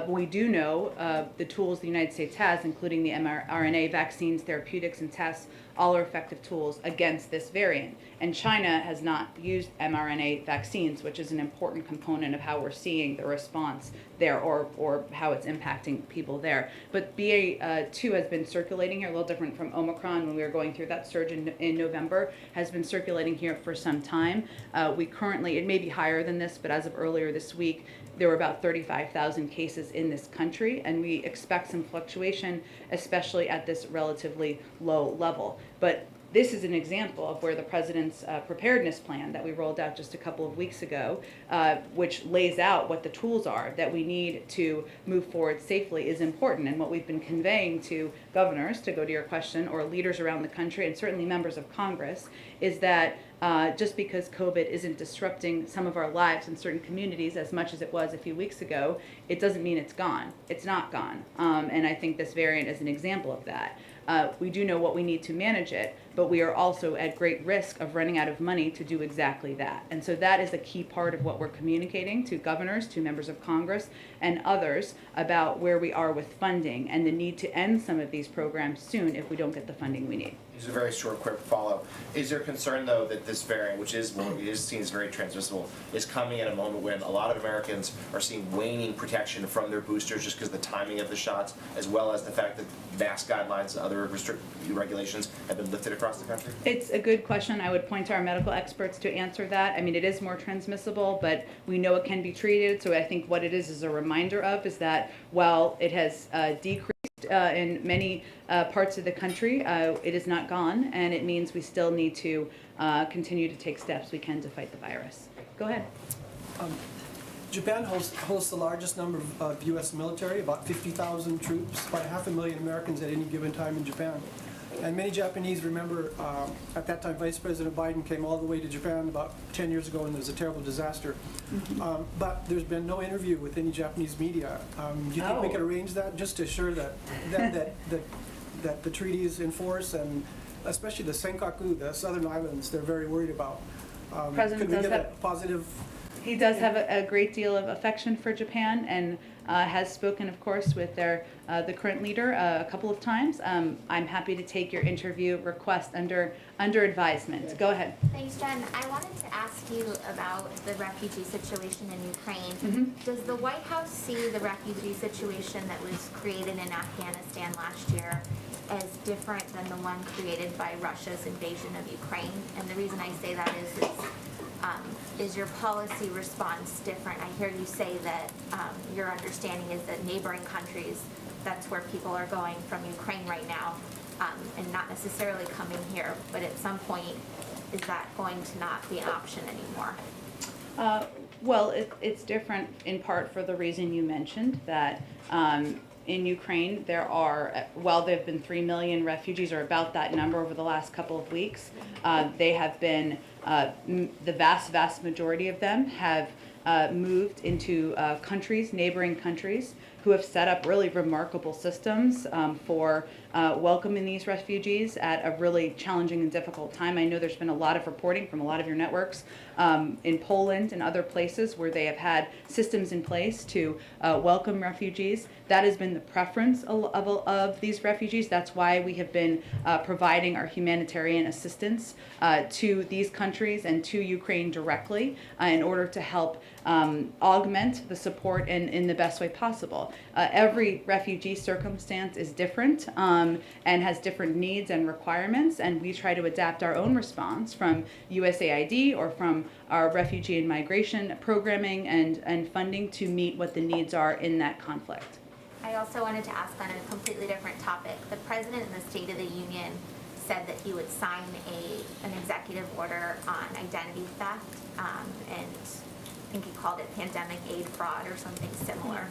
We do know the tools the United States has, including the mRNA vaccines, therapeutics, and tests, all are effective tools against this variant. And China has not used mRNA vaccines, which is an important component of how we're seeing the response there or how it's impacting people there. But BA.2 has been circulating here, a little different from Omicron when we were going through that surge in November, has been circulating here for some time. We currently, it may be higher than this, but as of earlier this week, there were about 35,000 cases in this country, and we expect some fluctuation, especially at this relatively low level. But this is an example of where the president's preparedness plan that we rolled out just a couple of weeks ago, which lays out what the tools are that we need to move forward safely, is important. And what we've been conveying to governors, to go to your question, or leaders around the country, and certainly members of Congress, is that just because COVID isn't disrupting some of our lives in certain communities as much as it was a few weeks ago, it doesn't mean it's gone. It's not gone. And I think this variant is an example of that. We do know what we need to manage it, but we are also at great risk of running out of money to do exactly that. And so that is a key part of what we're communicating to governors, to members of Congress, and others about where we are with funding and the need to end some of these programs soon if we don't get the funding we need. Just a very short, quick follow-up. Is there concern, though, that this variant, which is seen as very transmissible, is coming at a moment when a lot of Americans are seeing waning protection from their boosters just because of the timing of the shots, as well as the fact that mask guidelines and other regulations have been lifted across the country? It's a good question. I would point to our medical experts to answer that. I mean, it is more transmissible, but we know it can be treated. So I think what it is a reminder of is that while it has decreased in many parts of the country, it is not gone, and it means we still need to continue to take steps we can to fight the virus. Go ahead. Japan hosts the largest number of U.S. military, about 50,000 troops, about 500,000 Americans at any given time in Japan. And many Japanese remember at that time Vice President Biden came all the way to Japan about 10 years ago, and there was a terrible disaster. But there's been no interview with any Japanese media. Do you think we could arrange that just to assure that the treaty is in force, and especially the Senkaku, the southern islands, they're very worried about? President could we does get have a positive? He does have a great deal of affection for Japan, and has spoken, of course, with the current leader a couple of times. I'm happy to take your interview request under advisement. Go ahead. Thanks, Jen. I wanted to ask you about the refugee situation in Ukraine. Does the White House see the refugee situation that was created in Afghanistan last year as different than the one created by Russia's invasion of Ukraine? And the reason I say that is your policy response different? I hear you say that your understanding is that neighboring countries that's where people are going from Ukraine right now, and not necessarily coming here, but at some point, is that going to not be an option anymore? Well, it's different in part for the reason you mentioned, that in Ukraine there are, while there have been 3 million refugees, or about that number over the last couple of weeks, they have been, the vast majority of them have moved into countries, neighboring countries, who have set up really remarkable systems for welcoming these refugees at a really challenging and difficult time. I know there's been a lot of reporting from a lot of your networks in Poland and other places where they have had systems in place to welcome refugees. That has been the preference of these refugees. That's why we have been providing our humanitarian assistance to these countries and to Ukraine directly in order to help augment the support in the best way possible. Every refugee circumstance is different and has different needs and requirements, and we try to adapt our own response from USAID or from our refugee and migration programming and funding to meet what the needs are in that conflict. I also wanted to ask on a completely different topic. The President in the State of the Union said that he would sign an executive order on identity theft, and I think he called it pandemic aid fraud or something similar.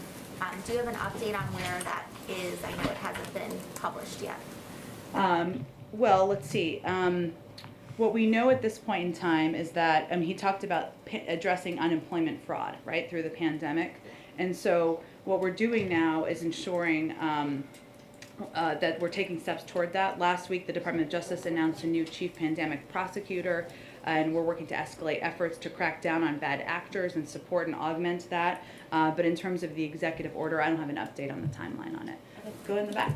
Do you have an update on where that is? I know it hasn't been published yet. Well, let's see. What we know at this point in time is that he talked about addressing unemployment fraud, right, through the pandemic. And so what we're doing now is ensuring that we're taking steps toward that. Last week, the Department of Justice announced a new chief pandemic prosecutor, and we're working to escalate efforts to crack down on bad actors and support and augment that. But in terms of the executive order, I don't have an update on the timeline on it. Go in the back.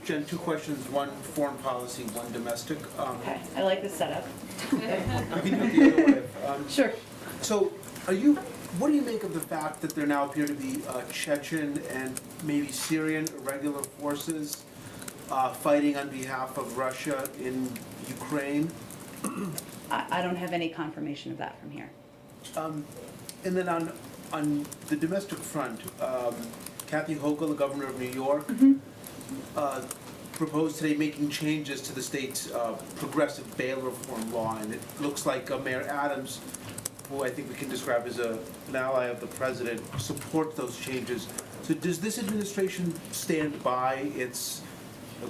Jen, two questions, one foreign policy, one domestic. Okay, I like this setup. We can do it the other way. Sure. So, what do you make of the fact that there now appear to be Chechen and maybe Syrian irregular forces fighting on behalf of Russia in Ukraine? I don't have any confirmation of that from here. And then on the domestic front, Kathy Hochul, the governor of New York, proposed today making changes to the state's progressive bail reform law, and it looks like Mayor Adams, who I think we can describe as an ally of the president, supports those changes. So does this administration stand by its,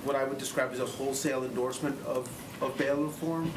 what I would describe as a wholesale endorsement of bail reform?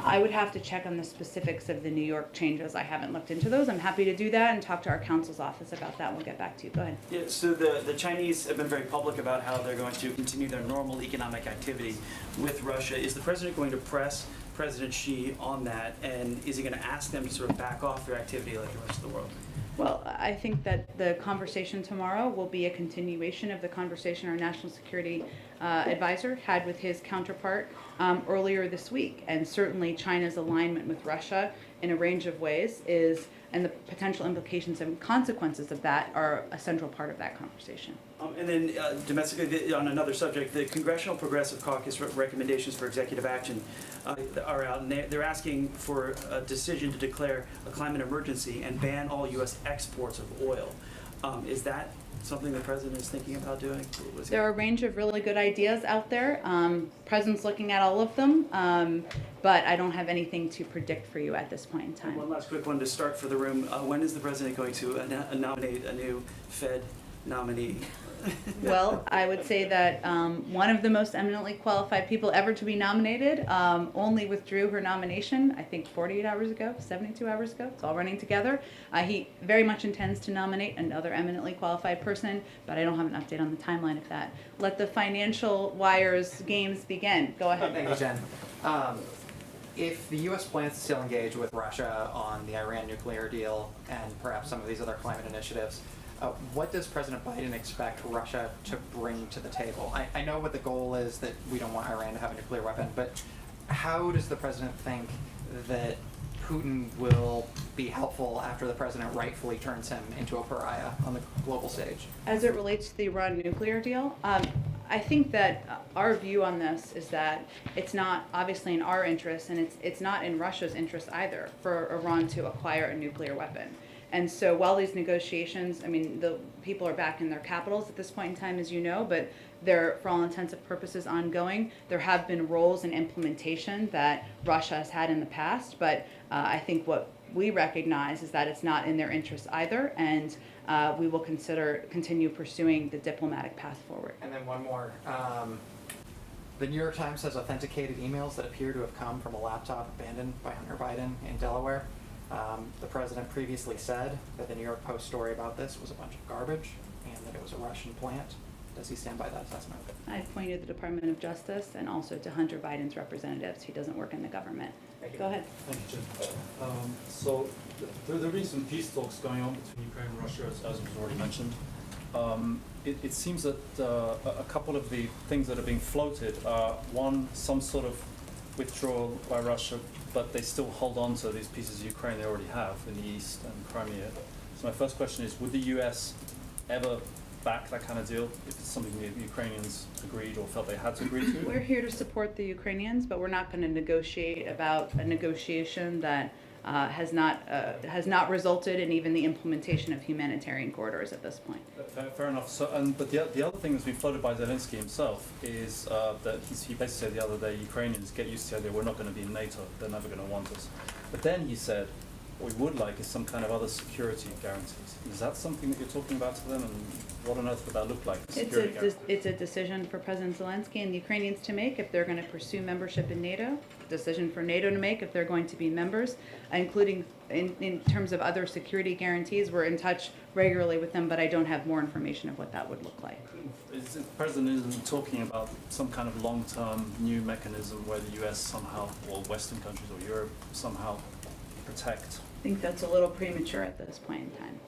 I would have to check on the specifics of the New York changes. I haven't looked into those. I'm happy to do that and talk to our counsel's office about that. We'll get back to you. Go ahead. Yeah, so the Chinese have been very public about how they're going to continue their normal economic activity with Russia. Is the president going to press President Xi on that, and is he going to ask them to sort of back off their activity like the rest of the world? Well, I think that the conversation tomorrow will be a continuation of the conversation our national security advisor had with his counterpart earlier this week. And certainly China's alignment with Russia in a range of ways is, and the potential implications and consequences of that are a central part of that conversation. And then domestically, on another subject, the Congressional Progressive Caucus recommendations for executive action are out, and they're asking for a decision to declare a climate emergency and ban all U.S. exports of oil. Is that something the president is thinking about doing? There are a range of really good ideas out there. President's looking at all of them, but I don't have anything to predict for you at this point in time. One last quick one to start for the room. When is the president going to nominate a new Fed nominee? Well, I would say that one of the most eminently qualified people ever to be nominated only withdrew her nomination, I think 48 hours ago, 72 hours ago. It's all running together. He very much intends to nominate another eminently qualified person, but I don't have an update on the timeline of that. Let the financial wires games begin. Go ahead. Thank you, Jen. If the U.S. plans to still engage with Russia on the Iran nuclear deal and perhaps some of these other climate initiatives, what does President Biden expect Russia to bring to the table? I know what the goal is, that we don't want Iran to have a nuclear weapon, but how does the president think that Putin will be helpful after the president rightfully turns him into a pariah on the global stage? As it relates to the Iran nuclear deal, I think that our view on this is that it's not obviously in our interest, and it's not in Russia's interest either for Iran to acquire a nuclear weapon. And so while these negotiations, I mean, the people are back in their capitals at this point in time, as you know, but they're, for all intents and purposes, ongoing. There have been roles in implementation that Russia has had in the past, but I think what we recognize is that it's not in their interest either, and we will continue pursuing the diplomatic path forward. And then one more. The New York Times has authenticated emails that appear to have come from a laptop abandoned by Hunter Biden in Delaware. The president previously said that the New York Post story about this was a bunch of garbage and that it was a Russian plant. Does he stand by that assessment? I pointed the Department of Justice and also to Hunter Biden's representatives. He doesn't work in the government. Go ahead. Thank you, Jim. So there have been some peace talks going on between Ukraine and Russia, as was already mentioned. It seems that a couple of the things that are being floated are, one, some sort of withdrawal by Russia, but they still hold on to these pieces of Ukraine they already have in the east and Crimea. So my first question is, would the US ever back that kind of deal if it's something the Ukrainians agreed or felt they had to agree to? We're here to support the Ukrainians, but we're not going to negotiate about a negotiation that has not resulted in even the implementation of humanitarian corridors at this point. Fair enough. So, but the other thing that's been floated by Zelensky himself is that he basically said the other day, Ukrainians, get used to the idea we're not going to be in NATO, they're never going to want us. But then he said, what we would like is some kind of other security guarantees. Is that something that you're talking about to them, and what on earth would that look like? It's a decision for President Zelensky and the Ukrainians to make if they're going to pursue membership in NATO, decision for NATO to make if they're going to be members, including in terms of other security guarantees. We're in touch regularly with them, but I don't have more information of what that would look like. The President isn't talking about some kind of long-term new mechanism where the US somehow, or Western countries or Europe somehow protect? I think that's a little premature at this point in time.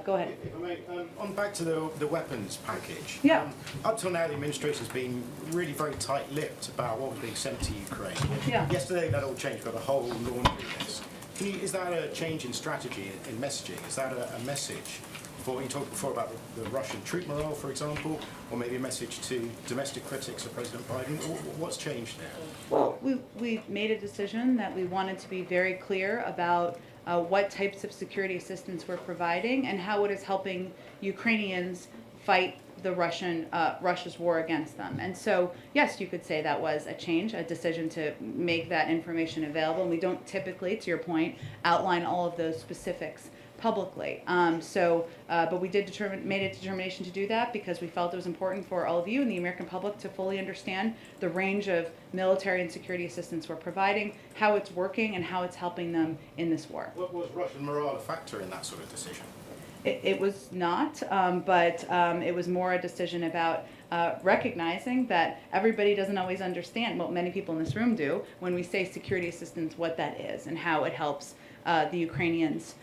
Go ahead. If I may, on back to the weapons package. Yeah. Up till now, the administration's been really very tight-lipped about what was being sent to Ukraine. Yeah. Yesterday, that all changed. Got a whole laundry list. Is that a change in strategy, in messaging? Is that a message? You talked before about the Russian troop morale, for example, or maybe a message to domestic critics of President Biden. What's changed there? Well, we made a decision that we wanted to be very clear about what types of security assistance we're providing and how it is helping Ukrainians fight the Russia's war against them. And so, yes, you could say that was a change, a decision to make that information available. And we don't typically, to your point, outline all of those specifics publicly. But we made a determination to do that because we felt it was important for all of you and the American public to fully understand the range of military and security assistance we're providing, how it's working, and how it's helping them in this war. What was Russian morale a factor in that sort of decision? It was not, but it was more a decision about recognizing that everybody doesn't always understand, what many people in this room do, when we say security assistance, what that is and how it helps the Ukrainians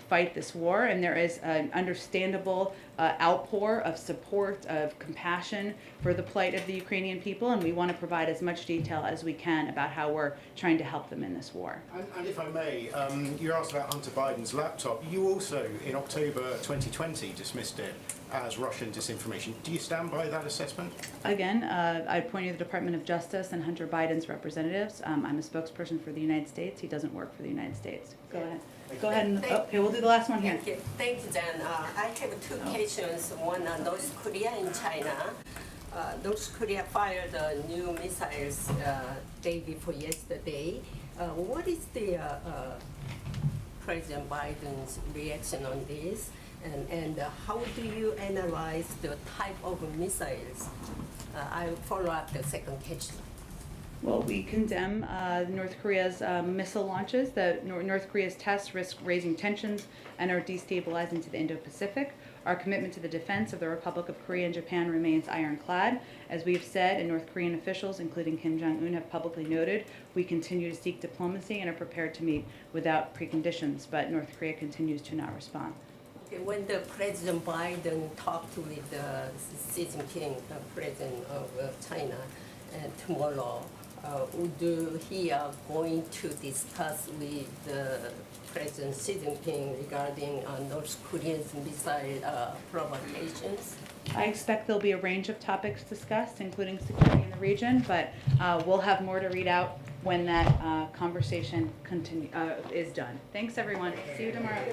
fight this war. And there is an understandable outpour of support, of compassion for the plight of the Ukrainian people, and we want to provide as much detail as we can about how we're trying to help them in this war. And if I may, you asked about Hunter Biden's laptop. You also, in October 2020, dismissed it as Russian disinformation. Do you stand by that assessment? Again, I pointed to the Department of Justice and Hunter Biden's representatives. I'm a spokesperson for the United States. He doesn't work for the United States. Go ahead. Go ahead and, okay, we'll do the last one here. Thank you, Jen. I have two questions. One on North Korea and China. North Korea fired new missiles day before yesterday. What is the President Biden's reaction on this? And how do you analyze the type of missiles? I'll follow up the second question. Well, we condemn North Korea's missile launches. North Korea's tests risk raising tensions and are destabilizing to the Indo-Pacific. Our commitment to the defense of the Republic of Korea and Japan remains ironclad. As we have said, and North Korean officials, including Kim Jong-un, have publicly noted, we continue to seek diplomacy and are prepared to meet without preconditions, but North Korea continues to not respond. Okay, when the President Biden talked with Xi Jinping, the President of China, tomorrow, would he going to discuss with President Xi Jinping regarding North Korea's missile provocations? I expect there'll be a range of topics discussed, including security in the region, but we'll have more to read out when that conversation is done. Thanks, everyone. See you tomorrow.